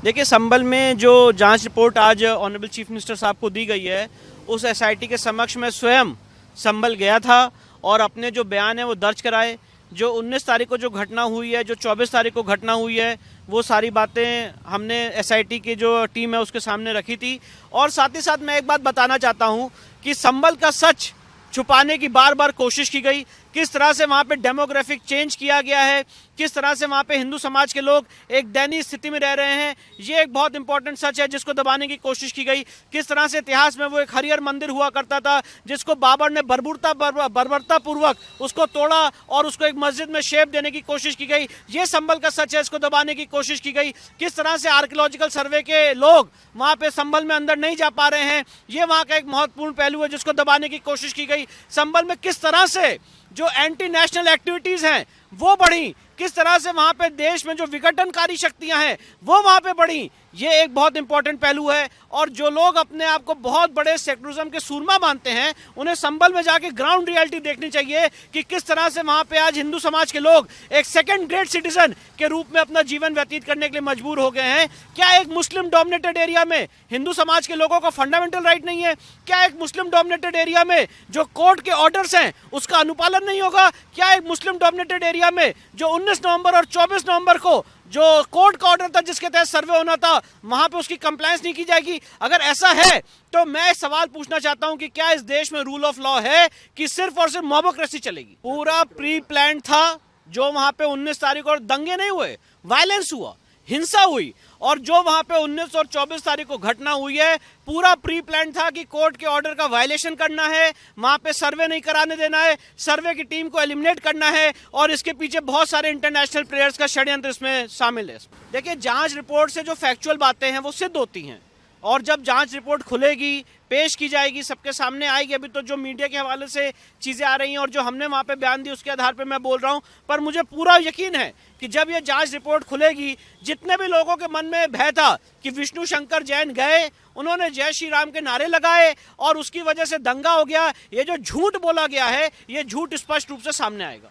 देखिए, संभल में जो जांच रिपोर्ट आज ऑनरेबल चीफ मिनिस्टर साहब को दी गई है, उस एसआईटी के समक्ष मैं स्वयं संभल गया था और अपने जो बयान है वो दर्ज कराए। जो 19 तारीख को जो घटना हुई है, जो 24 तारीख को घटना हुई है, वो सारी बातें हमने एसआईटी की जो टीम है उसके सामने रखी थी। और साथ ही साथ मैं एक बात बताना चाहता हूँ कि संभल का सच छुपाने की बार बार कोशिश की गई। किस तरह से वहाँ पे डेमोग्राफिक चेंज किया गया है, किस तरह से वहाँ पे हिंदू समाज के लोग एक दयनीय स्थिति में रह रहे हैं, ये एक बहुत इंपॉर्टेंट सच है जिसको दबाने की कोशिश की गई। किस तरह से इतिहास में वो एक हरिहर मंदिर हुआ करता था जिसको बाबर ने बर्बरता पूर्वक उसको तोड़ा और उसको एक मस्जिद में शेप देने की कोशिश की गई। ये संभल का सच है, इसको दबाने की कोशिश की गई। किस तरह से आर्कियोलॉजिकल सर्वे के लोग वहाँ पे संभल में अंदर नहीं जा पा रहे हैं, ये वहाँ का एक महत्वपूर्ण पहलू है जिसको दबाने की कोशिश की गई। संभल में किस तरह से जो एंटी नेशनल एक्टिविटीज हैं वो बढ़ी, किस तरह से वहां पे देश में जो विघटनकारी शक्तियां हैं वो वहां पे बढ़ी, ये एक बहुत इंपॉर्टेंट पहलू है। और जो लोग अपने आप को बहुत बड़े सेक्युलरिज्म के सूरमा मानते हैं, उन्हें संभल में जाके ग्राउंड रियलिटी देखनी चाहिए कि किस तरह से वहां पे आज हिंदू समाज के लोग एक सेकंड ग्रेड सिटीजन के रूप में अपना जीवन व्यतीत करने के लिए मजबूर हो गए हैं। क्या एक मुस्लिम डोमिनेटेड एरिया में हिंदू समाज के लोगों को फंडामेंटल राइट नहीं है? क्या एक मुस्लिम डोमिनेटेड एरिया में जो कोर्ट के ऑर्डर्स हैं उसका अनुपालन नहीं होगा? क्या एक मुस्लिम डोमिनेटेड एरिया में जो 19 नवंबर और 24 नवंबर को जो कोर्ट का ऑर्डर था जिसके तहत सर्वे होना था, वहां पे उसकी कंप्लायंस नहीं की जाएगी? अगर ऐसा है तो मैं सवाल पूछना चाहता हूं कि क्या इस देश में रूल ऑफ लॉ है कि सिर्फ और सिर्फ मोबोक्रेसी चलेगी? पूरा प्री प्लान था। जो वहां पे 19 तारीख और दंगे नहीं हुए, वायलेंस हुआ, हिंसा हुई, और जो वहां पे 19 और 24 तारीख को घटना हुई है, पूरा प्री प्लान था कि कोर्ट के ऑर्डर का वायलेशन करना है, वहां पे सर्वे नहीं कराने देना है, सर्वे की टीम को एलिमिनेट करना है, और इसके पीछे बहुत सारे इंटरनेशनल प्लेयर्स का षड्यंत्र इसमें शामिल है। देखिए, जांच रिपोर्ट से जो फैक्चुअल बातें हैं वो सिद्ध होती हैं, और जब जांच रिपोर्ट खुलेगी, पेश की जाएगी, सबके सामने आएगी। अभी तो जो मीडिया के हवाले से चीज़ें आ रही हैं और जो हमने वहाँ पे बयान दी उसके आधार पे मैं बोल रहा हूँ, पर मुझे पूरा यकीन है कि जब ये जांच रिपोर्ट खुलेगी, जितने भी लोगों के मन में भय था कि विष्णु शंकर जैन गए, उन्होंने जय श्री राम के नारे लगाए और उसकी वजह से दंगा हो गया, ये जो झूठ बोला गया है, ये झूठ स्पष्ट रूप से सामने आएगा।